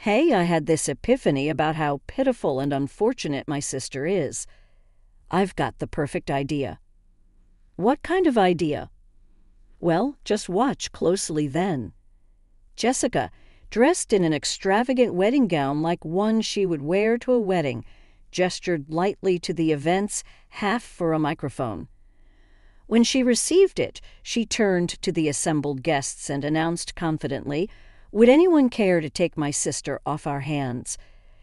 Hey, I had this epiphany about how pitiful and unfortunate my sister is. I've got the perfect idea. What kind of idea? Well, just watch closely then. Jessica, dressed in an extravagant wedding gown like one she would wear to a wedding, gestured lightly to the event's half for a microphone. When she received it, she turned to the assembled guests and announced confidently, "Would anyone care to take my sister off our hands?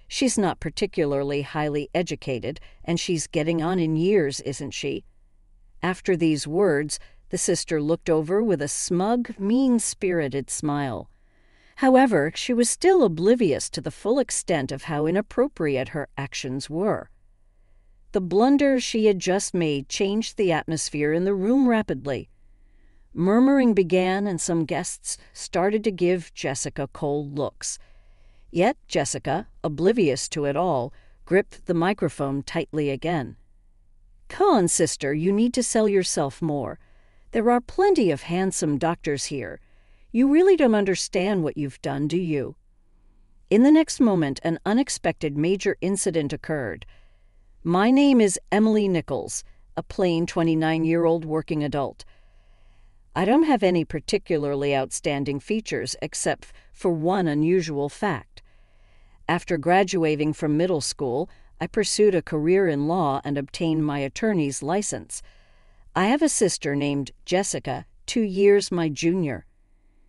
She's not particularly highly educated, and she's getting on in years, isn't she?" After these words, the sister looked over with a smug, mean-spirited smile. However, she was still oblivious to the full extent of how inappropriate her actions were. The blunder she had just made changed the atmosphere in the room rapidly. Murmuring began, and some guests started to give Jessica cold looks. Yet Jessica, oblivious to it all, gripped the microphone tightly again. "Come on, sister, you need to sell yourself more. There are plenty of handsome doctors here. You really don't understand what you've done, do you?" In the next moment, an unexpected major incident occurred. My name is Emily Nichols, a plain 29-year-old working adult. I don't have any particularly outstanding features except for one unusual fact. After graduating from middle school, I pursued a career in law and obtained my attorney's license. I have a sister named Jessica, 2 years my junior.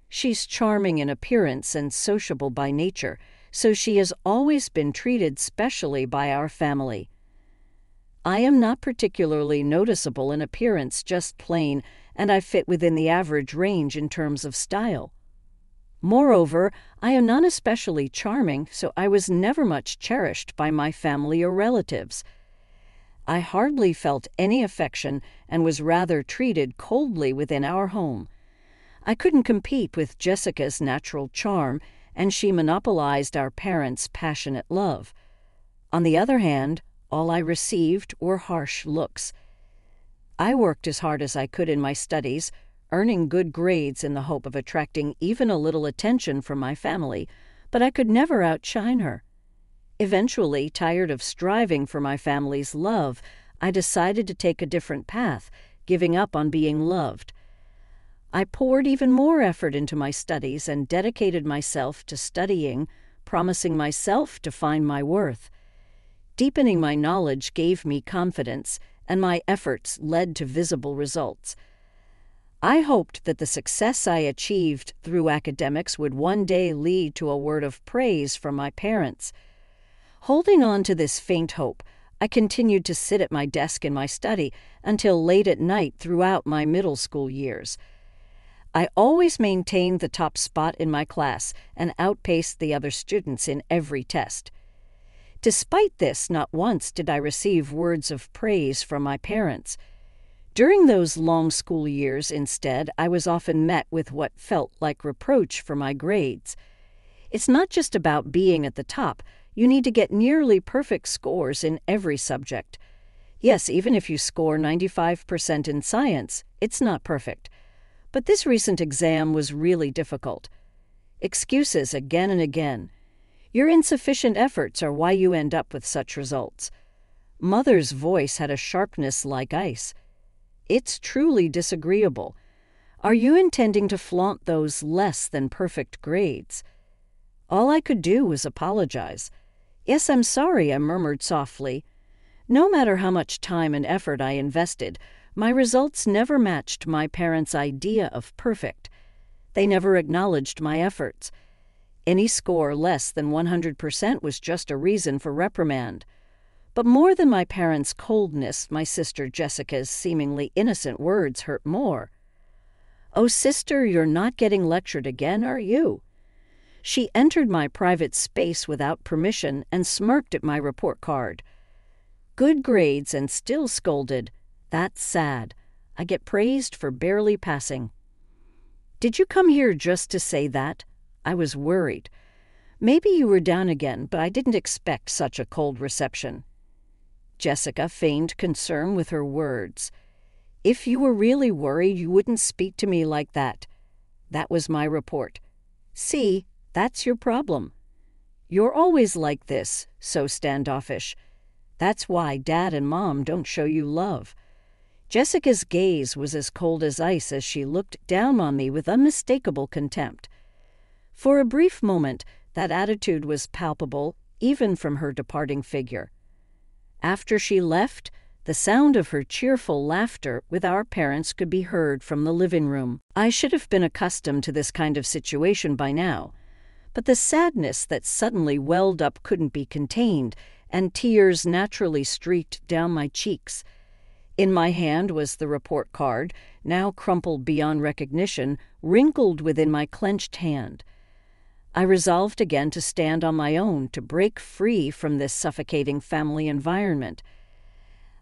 She's charming in appearance and sociable by nature, so she has always been treated specially by our family. I am not particularly noticeable in appearance, just plain, and I fit within the average range in terms of style. Moreover, I am not especially charming, so I was never much cherished by my family or relatives. I hardly felt any affection and was rather treated coldly within our home. I couldn't compete with Jessica's natural charm, and she monopolized our parents' passionate love. On the other hand, all I received were harsh looks. I worked as hard as I could in my studies, earning good grades in the hope of attracting even a little attention from my family, but I could never outshine her. Eventually, tired of striving for my family's love, I decided to take a different path, giving up on being loved. I poured even more effort into my studies and dedicated myself to studying, promising myself to find my worth. Deepening my knowledge gave me confidence, and my efforts led to visible results. I hoped that the success I achieved through academics would one day lead to a word of praise from my parents. Holding on to this faint hope, I continued to sit at my desk in my study until late at night throughout my middle school years. I always maintained the top spot in my class and outpaced the other students in every test. Despite this, not once did I receive words of praise from my parents. During those long school years, instead, I was often met with what felt like reproach for my grades. It's not just about being at the top. You need to get nearly perfect scores in every subject. Yes, even if you score 95% in science, it's not perfect. But this recent exam was really difficult. Excuses again and again. Your insufficient efforts are why you end up with such results. Mother's voice had a sharpness like ice. It's truly disagreeable. Are you intending to flaunt those less than perfect grades? All I could do was apologize. "Yes, I'm sorry," I murmured softly. No matter how much time and effort I invested, my results never matched my parents' idea of perfect. They never acknowledged my efforts. Any score less than 100% was just a reason for reprimand. But more than my parents' coldness, my sister Jessica's seemingly innocent words hurt more. "Oh, sister, you're not getting lectured again, are you?" She entered my private space without permission and smirked at my report card. "Good grades and still scolded. That's sad. I get praised for barely passing." "Did you come here just to say that?" I was worried. "Maybe you were down again, but I didn't expect such a cold reception." Jessica feigned concern with her words. "If you were really worried, you wouldn't speak to me like that." That was my report. "See, that's your problem. You're always like this, so standoffish. That's why Dad and Mom don't show you love." Jessica's gaze was as cold as ice as she looked down on me with unmistakable contempt. For a brief moment, that attitude was palpable, even from her departing figure. After she left, the sound of her cheerful laughter with our parents could be heard from the living room. I should have been accustomed to this kind of situation by now, but the sadness that suddenly welled up couldn't be contained, and tears naturally streaked down my cheeks. In my hand was the report card, now crumpled beyond recognition, wrinkled within my clenched hand. I resolved again to stand on my own, to break free from this suffocating family environment.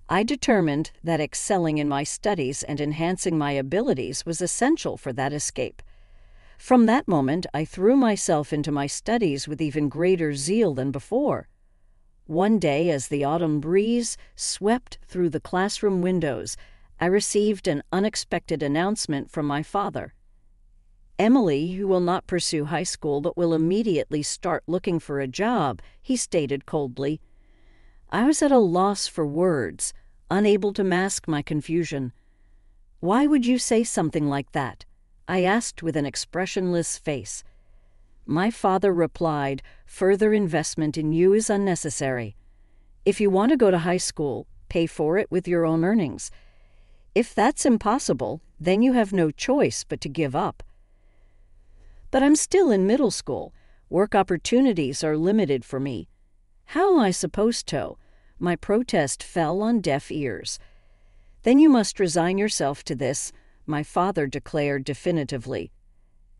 I determined that excelling in my studies and enhancing my abilities was essential for that escape. From that moment, I threw myself into my studies with even greater zeal than before. One day, as the autumn breeze swept through the classroom windows, I received an unexpected announcement from my father. "Emily, who will not pursue high school but will immediately start looking for a job," he stated coldly. I was at a loss for words, unable to mask my confusion. "Why would you say something like that?" I asked with an expressionless face. My father replied, "Further investment in you is unnecessary. If you want to go to high school, pay for it with your own earnings. If that's impossible, then you have no choice but to give up." "But I'm still in middle school. Work opportunities are limited for me. How am I supposed to?" My protest fell on deaf ears. "Then you must resign yourself to this," my father declared definitively.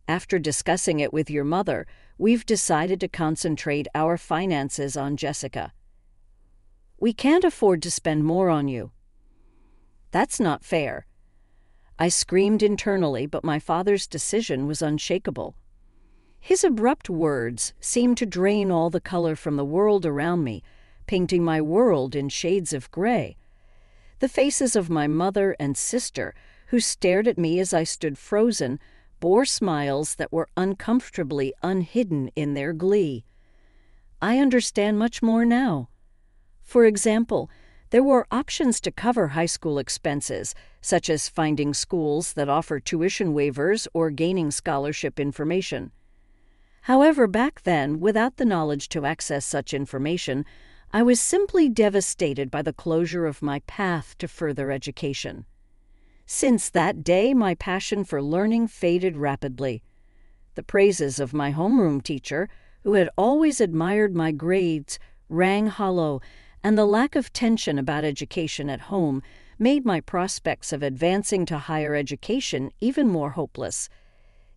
"After discussing it with your mother, we've decided to concentrate our finances on Jessica. We can't afford to spend more on you." "That's not fair." I screamed internally, but my father's decision was unshakable. His abrupt words seemed to drain all the color from the world around me, painting my world in shades of gray. The faces of my mother and sister, who stared at me as I stood frozen, bore smiles that were uncomfortably unhidden in their glee. I understand much more now. For example, there were options to cover high school expenses, such as finding schools that offer tuition waivers or gaining scholarship information. However, back then, without the knowledge to access such information, I was simply devastated by the closure of my path to further education. Since that day, my passion for learning faded rapidly. The praises of my homeroom teacher, who had always admired my grades, rang hollow, and the lack of tension about education at home made my prospects of advancing to higher education even more hopeless.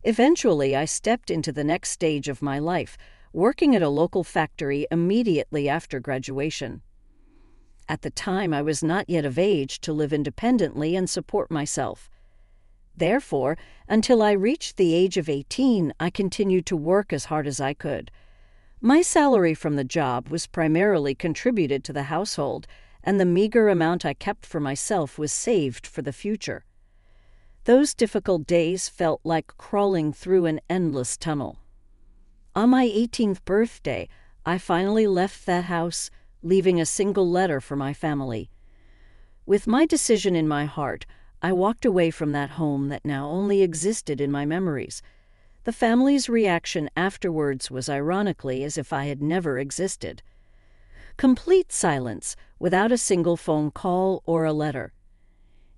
Eventually, I stepped into the next stage of my life, working at a local factory immediately after graduation. At the time, I was not yet of age to live independently and support myself. Therefore, until I reached the age of 18, I continued to work as hard as I could. My salary from the job was primarily contributed to the household, and the meager amount I kept for myself was saved for the future. Those difficult days felt like crawling through an endless tunnel. On my 18th birthday, I finally left that house, leaving a single letter for my family. With my decision in my heart, I walked away from that home that now only existed in my memories. The family's reaction afterwards was ironically as if I had never existed. Complete silence, without a single phone call or a letter.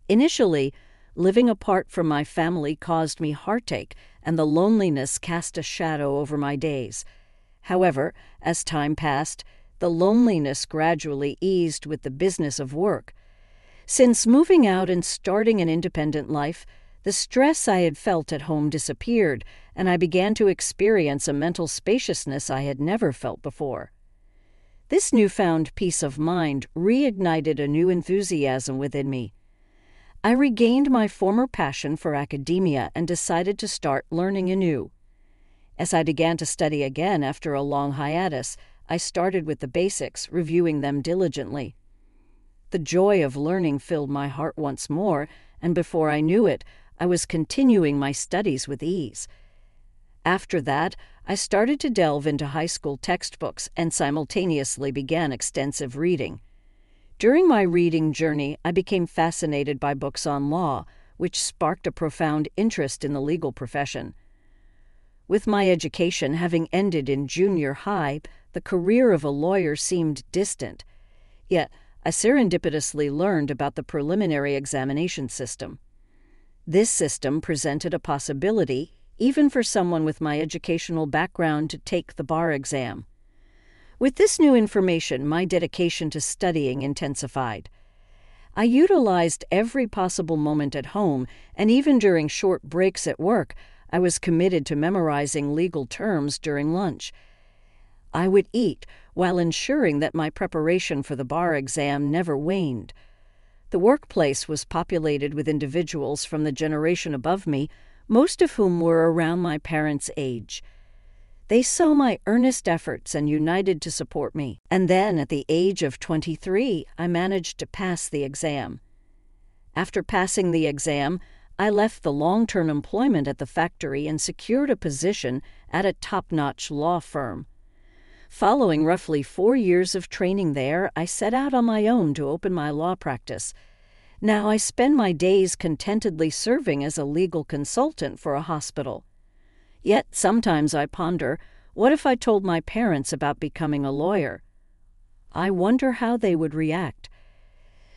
Initially, living apart from my family caused me heartache, and the loneliness cast a shadow over my days. However, as time passed, the loneliness gradually eased with the business of work. Since moving out and starting an independent life, the stress I had felt at home disappeared, and I began to experience a mental spaciousness I had never felt before. This newfound peace of mind reignited a new enthusiasm within me. I regained my former passion for academia and decided to start learning anew. As I began to study again after a long hiatus, I started with the basics, reviewing them diligently. The joy of learning filled my heart once more, and before I knew it, I was continuing my studies with ease. After that, I started to delve into high school textbooks and simultaneously began extensive reading. During my reading journey, I became fascinated by books on law, which sparked a profound interest in the legal profession. With my education having ended in junior high, the career of a lawyer seemed distant. Yet, I serendipitously learned about the preliminary examination system. This system presented a possibility, even for someone with my educational background, to take the bar exam. With this new information, my dedication to studying intensified. I utilized every possible moment at home, and even during short breaks at work, I was committed to memorizing legal terms during lunch. I would eat while ensuring that my preparation for the bar exam never waned. The workplace was populated with individuals from the generation above me, most of whom were around my parents' age. They saw my earnest efforts and united to support me, and then at the age of 23, I managed to pass the exam. After passing the exam, I left the long-term employment at the factory and secured a position at a top-notch law firm. Following roughly 4 years of training there, I set out on my own to open my law practice. Now I spend my days contentedly serving as a legal consultant for a hospital. Yet sometimes I ponder, what if I told my parents about becoming a lawyer? I wonder how they would react.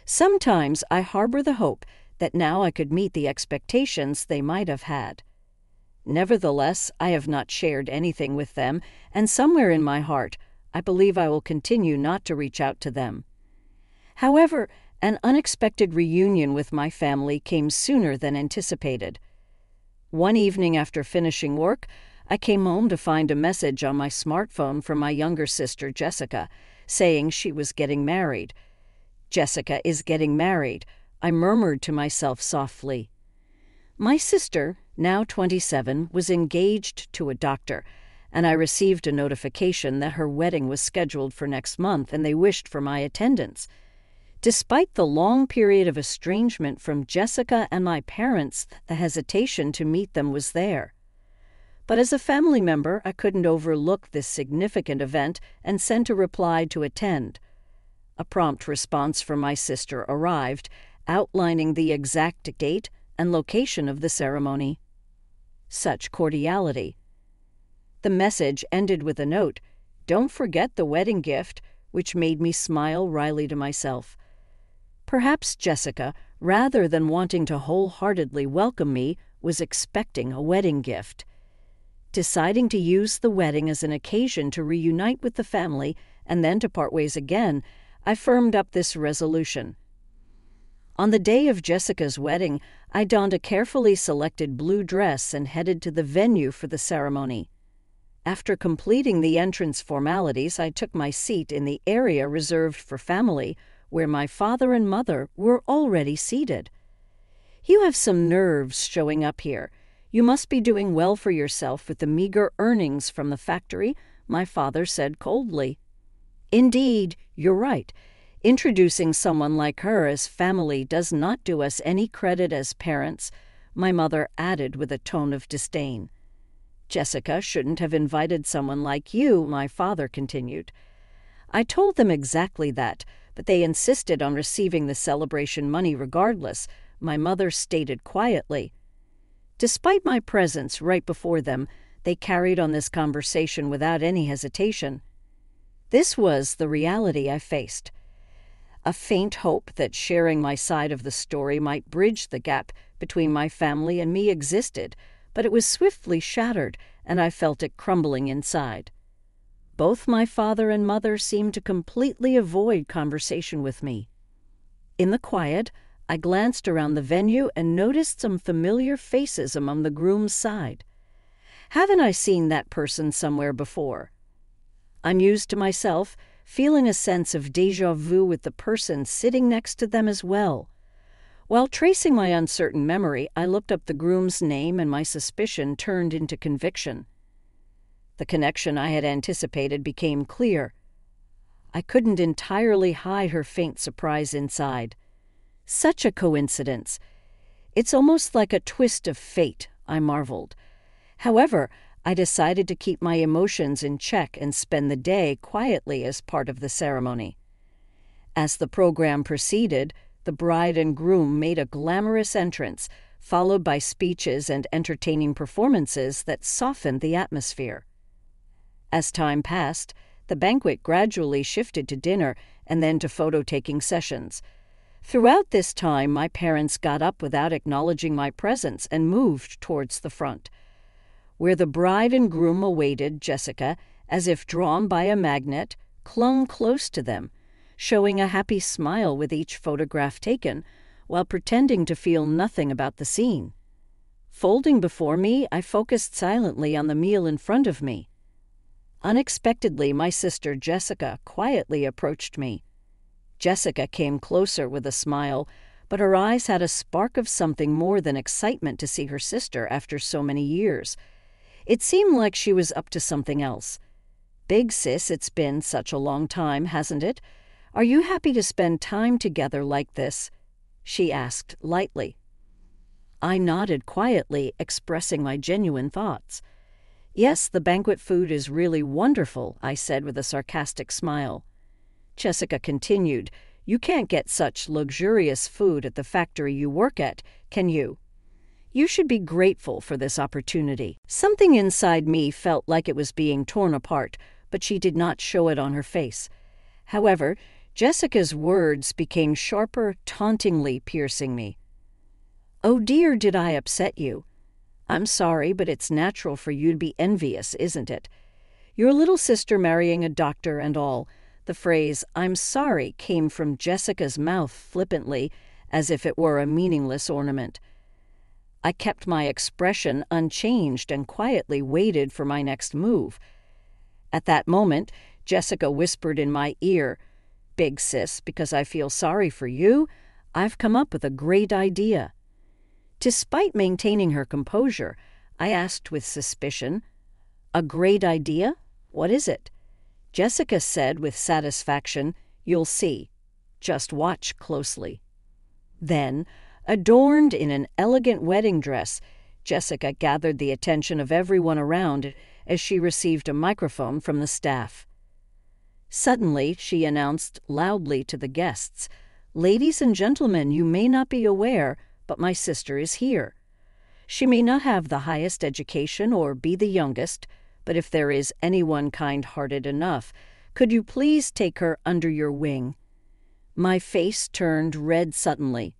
Sometimes I harbor the hope that now I could meet the expectations they might have had. Nevertheless, I have not shared anything with them, and somewhere in my heart, I believe I will continue not to reach out to them. However, an unexpected reunion with my family came sooner than anticipated. One evening after finishing work, I came home to find a message on my smartphone from my younger sister, Jessica, saying she was getting married. "Jessica is getting married," I murmured to myself softly. My sister, now 27, was engaged to a doctor, and I received a notification that her wedding was scheduled for next month and they wished for my attendance. Despite the long period of estrangement from Jessica and my parents, the hesitation to meet them was there. But as a family member, I couldn't overlook this significant event and sent a reply to attend. A prompt response from my sister arrived, outlining the exact date and location of the ceremony. Such cordiality. The message ended with a note, "Don't forget the wedding gift," which made me smile wryly to myself. Perhaps Jessica, rather than wanting to wholeheartedly welcome me, was expecting a wedding gift. Deciding to use the wedding as an occasion to reunite with the family and then to part ways again, I firmed up this resolution. On the day of Jessica's wedding, I donned a carefully selected blue dress and headed to the venue for the ceremony. After completing the entrance formalities, I took my seat in the area reserved for family, where my father and mother were already seated. "You have some nerves showing up here. You must be doing well for yourself with the meager earnings from the factory," my father said coldly. "Indeed, you're right. Introducing someone like her as family does not do us any credit as parents," my mother added with a tone of disdain. "Jessica shouldn't have invited someone like you," my father continued. I told them exactly that, but they insisted on receiving the celebration money regardless, my mother stated quietly. Despite my presence right before them, they carried on this conversation without any hesitation. This was the reality I faced. A faint hope that sharing my side of the story might bridge the gap between my family and me existed, but it was swiftly shattered, and I felt it crumbling inside. Both my father and mother seemed to completely avoid conversation with me. In the quiet, I glanced around the venue and noticed some familiar faces among the groom's side. Haven't I seen that person somewhere before? I mused to myself, feeling a sense of déjà vu with the person sitting next to them as well. While tracing my uncertain memory, I looked up the groom's name and my suspicion turned into conviction. The connection I had anticipated became clear. I couldn't entirely hide her faint surprise inside. Such a coincidence. It's almost like a twist of fate, I marveled. However, I decided to keep my emotions in check and spend the day quietly as part of the ceremony. As the program proceeded, the bride and groom made a glamorous entrance, followed by speeches and entertaining performances that softened the atmosphere. As time passed, the banquet gradually shifted to dinner and then to photo-taking sessions. Throughout this time, my parents got up without acknowledging my presence and moved towards the front. Where the bride and groom awaited, Jessica, as if drawn by a magnet, clung close to them, showing a happy smile with each photograph taken, while pretending to feel nothing about the scene. Folding before me, I focused silently on the meal in front of me. Unexpectedly, my sister Jessica quietly approached me. Jessica came closer with a smile, but her eyes had a spark of something more than excitement to see her sister after so many years. It seemed like she was up to something else. "Big sis, it's been such a long time, hasn't it? Are you happy to spend time together like this?" she asked lightly. I nodded quietly, expressing my genuine thoughts. "Yes, the banquet food is really wonderful," I said with a sarcastic smile. Jessica continued, "You can't get such luxurious food at the factory you work at, can you? You should be grateful for this opportunity." Something inside me felt like it was being torn apart, but she did not show it on her face. However, Jessica's words became sharper, tauntingly piercing me. "Oh dear, did I upset you? I'm sorry, but it's natural for you to be envious, isn't it? Your little sister marrying a doctor and all." The phrase, "I'm sorry," came from Jessica's mouth flippantly, as if it were a meaningless ornament. I kept my expression unchanged and quietly waited for my next move. At that moment, Jessica whispered in my ear, "Big sis, because I feel sorry for you, I've come up with a great idea." Despite maintaining her composure, I asked with suspicion, "A great idea? What is it?" Jessica said with satisfaction, "You'll see. Just watch closely." Then, adorned in an elegant wedding dress, Jessica gathered the attention of everyone around as she received a microphone from the staff. Suddenly, she announced loudly to the guests, "Ladies and gentlemen, you may not be aware, but my sister is here. She may not have the highest education or be the youngest, but if there is anyone kind-hearted enough, could you please take her under your wing?" My face turned red suddenly.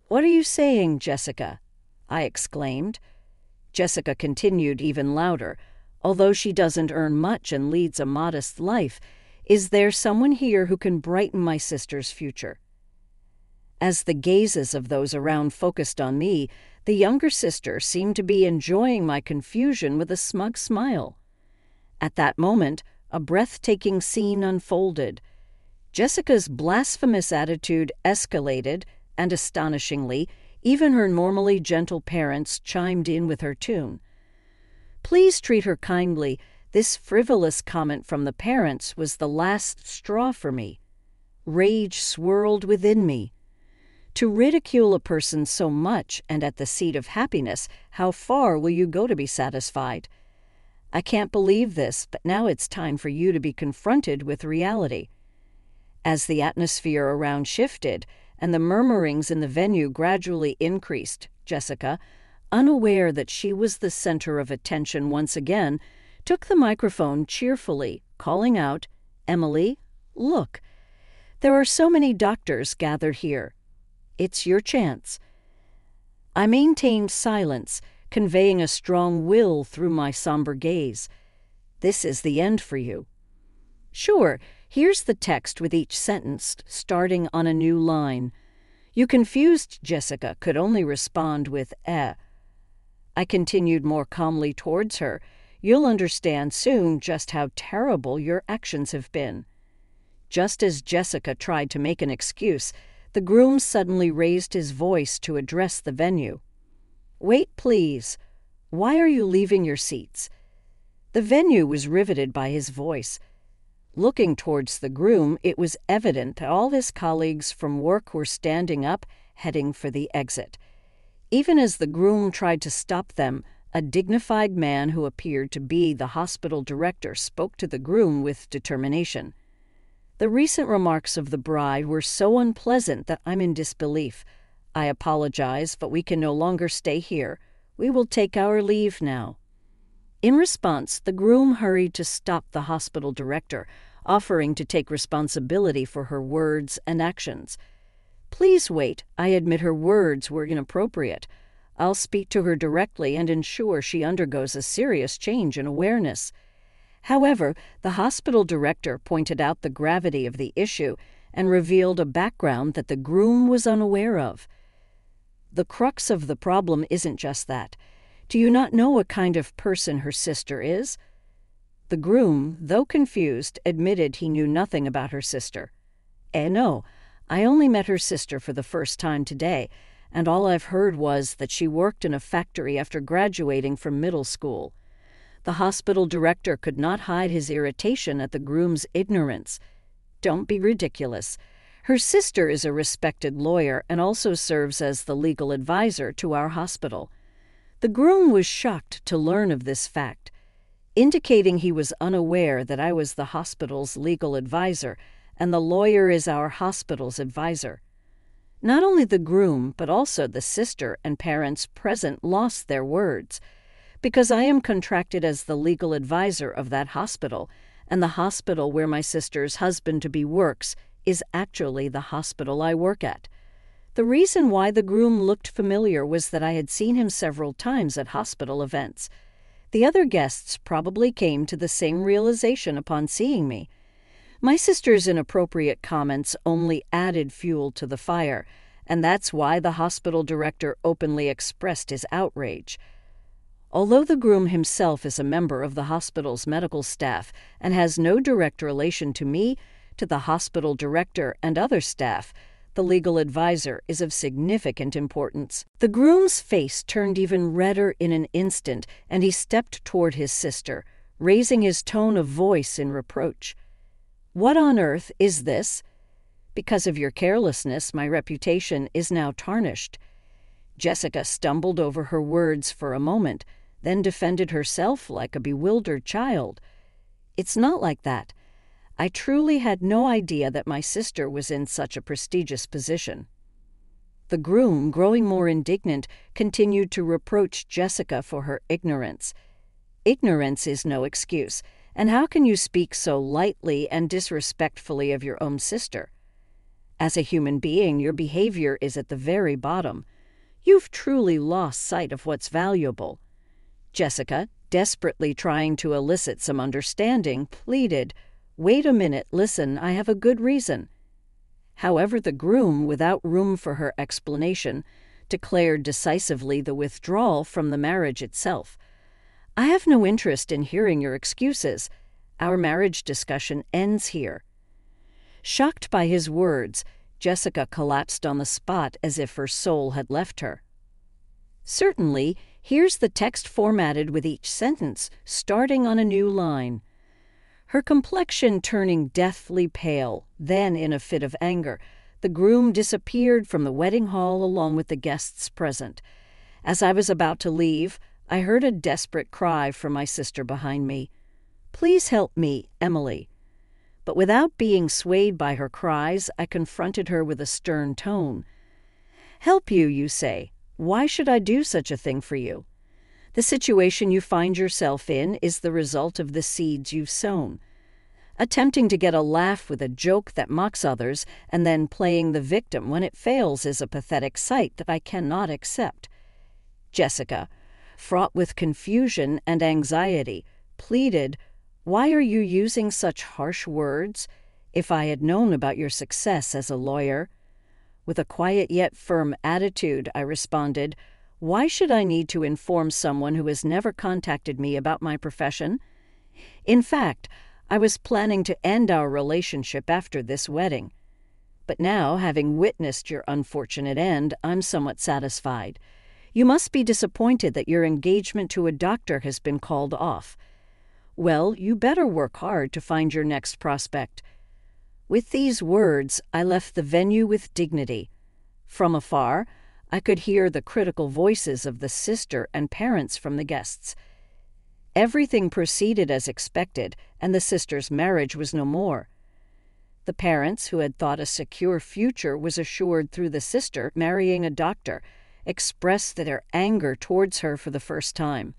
"What are you saying, Jessica?" I exclaimed. Jessica continued even louder. "Although she doesn't earn much and leads a modest life, is there someone here who can brighten my sister's future?" As the gazes of those around focused on me, the younger sister seemed to be enjoying my confusion with a smug smile. At that moment, a breathtaking scene unfolded. Jessica's blasphemous attitude escalated, and astonishingly, even her normally gentle parents chimed in with her tune. "Please treat her kindly." This frivolous comment from the parents was the last straw for me. Rage swirled within me. To ridicule a person so much and at the seat of happiness, how far will you go to be satisfied? I can't believe this, but now it's time for you to be confronted with reality. As the atmosphere around shifted and the murmurings in the venue gradually increased, Jessica, unaware that she was the center of attention once again, took the microphone cheerfully, calling out, "Emily, look. There are so many doctors gathered here. It's your chance." I maintained silence, conveying a strong will through my somber gaze. "This is the end for you." "Sure, here's the text with each sentence starting on a new line." You confused Jessica could only respond with "eh." I continued more calmly towards her. "You'll understand soon just how terrible your actions have been." Just as Jessica tried to make an excuse, the groom suddenly raised his voice to address the venue. "Wait, please. Why are you leaving your seats?" The venue was riveted by his voice. Looking towards the groom, it was evident that all his colleagues from work were standing up, heading for the exit. Even as the groom tried to stop them, A dignified man who appeared to be the hospital director spoke to the groom with determination. The recent remarks of the bride were so unpleasant that I'm in disbelief. I apologize, but we can no longer stay here. We will take our leave now. In response, the groom hurried to stop the hospital director, offering to take responsibility for her words and actions. Please wait. I admit her words were inappropriate. I'll speak to her directly and ensure she undergoes a serious change in awareness. However, the hospital director pointed out the gravity of the issue and revealed a background that the groom was unaware of. The crux of the problem isn't just that. Do you not know what kind of person her sister is? The groom, though confused, admitted he knew nothing about her sister. No, I only met her sister for the first time today, and all I've heard was that she worked in a factory after graduating from middle school. The hospital director could not hide his irritation at the groom's ignorance. Don't be ridiculous. Her sister is a respected lawyer and also serves as the legal advisor to our hospital. The groom was shocked to learn of this fact, indicating he was unaware that I was the hospital's legal advisor and the lawyer is our hospital's advisor. Not only the groom, but also the sister and parents present lost their words, because I am contracted as the legal advisor of that hospital, and the hospital where my sister's husband-to-be works is actually the hospital I work at. The reason why the groom looked familiar was that I had seen him several times at hospital events. The other guests probably came to the same realization upon seeing me. My sister's inappropriate comments only added fuel to the fire, and that's why the hospital director openly expressed his outrage. Although the groom himself is a member of the hospital's medical staff and has no direct relation to me, to the hospital director, and other staff, the legal advisor is of significant importance. The groom's face turned even redder in an instant, and he stepped toward his sister, raising his tone of voice in reproach. What on earth is this? Because of your carelessness, my reputation is now tarnished. Jessica stumbled over her words for a moment, then defended herself like a bewildered child. It's not like that. I truly had no idea that my sister was in such a prestigious position. The groom, growing more indignant, continued to reproach Jessica for her ignorance. Ignorance is no excuse, and how can you speak so lightly and disrespectfully of your own sister? As a human being, your behavior is at the very bottom. You've truly lost sight of what's valuable. Jessica, desperately trying to elicit some understanding, pleaded, "Wait a minute, listen, I have a good reason." However, the groom, without room for her explanation, declared decisively the withdrawal from the marriage itself. "I have no interest in hearing your excuses. Our marriage discussion ends here." Shocked by his words, Jessica collapsed on the spot as if her soul had left her. "Certainly, here's the text formatted with each sentence, starting on a new line." Her complexion turning deathly pale, then, in a fit of anger, the groom disappeared from the wedding hall along with the guests present. As I was about to leave, I heard a desperate cry from my sister behind me. "Please help me, Emily." But without being swayed by her cries, I confronted her with a stern tone. "Help you, you say? Why should I do such a thing for you? The situation you find yourself in is the result of the seeds you've sown. Attempting to get a laugh with a joke that mocks others and then playing the victim when it fails is a pathetic sight that I cannot accept." Jessica, fraught with confusion and anxiety, pleaded, "Why are you using such harsh words? If I had known about your success as a lawyer..." With a quiet yet firm attitude, I responded, "Why should I need to inform someone who has never contacted me about my profession? In fact, I was planning to end our relationship after this wedding. But now, having witnessed your unfortunate end, I'm somewhat satisfied. You must be disappointed that your engagement to a doctor has been called off. Well, you better work hard to find your next prospect." With these words, I left the venue with dignity. From afar, I could hear the critical voices of the sister and parents from the guests. Everything proceeded as expected, and the sister's marriage was no more. The parents, who had thought a secure future was assured through the sister marrying a doctor, expressed their anger towards her for the first time.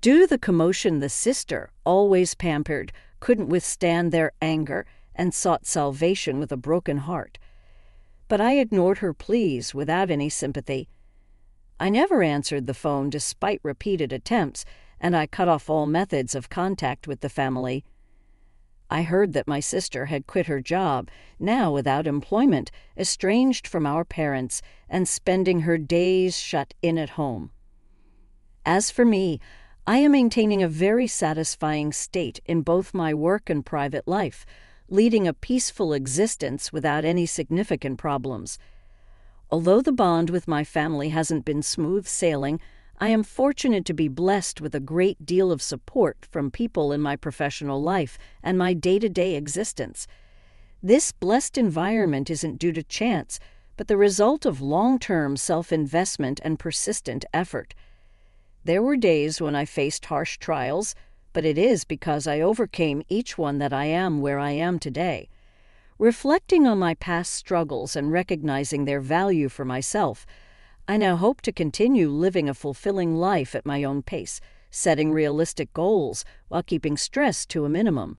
Due to the commotion, the sister, always pampered, couldn't withstand their anger and sought salvation with a broken heart. But I ignored her pleas without any sympathy. I never answered the phone despite repeated attempts, and I cut off all methods of contact with the family. I heard that my sister had quit her job, now without employment, estranged from our parents, and spending her days shut in at home. As for me, I am maintaining a very satisfying state in both my work and private life, leading a peaceful existence without any significant problems. Although the bond with my family hasn't been smooth sailing, I am fortunate to be blessed with a great deal of support from people in my professional life and my day-to-day existence. This blessed environment isn't due to chance, but the result of long-term self-investment and persistent effort. There were days when I faced harsh trials, but it is because I overcame each one that I am where I am today. Reflecting on my past struggles and recognizing their value for myself, I now hope to continue living a fulfilling life at my own pace, setting realistic goals while keeping stress to a minimum.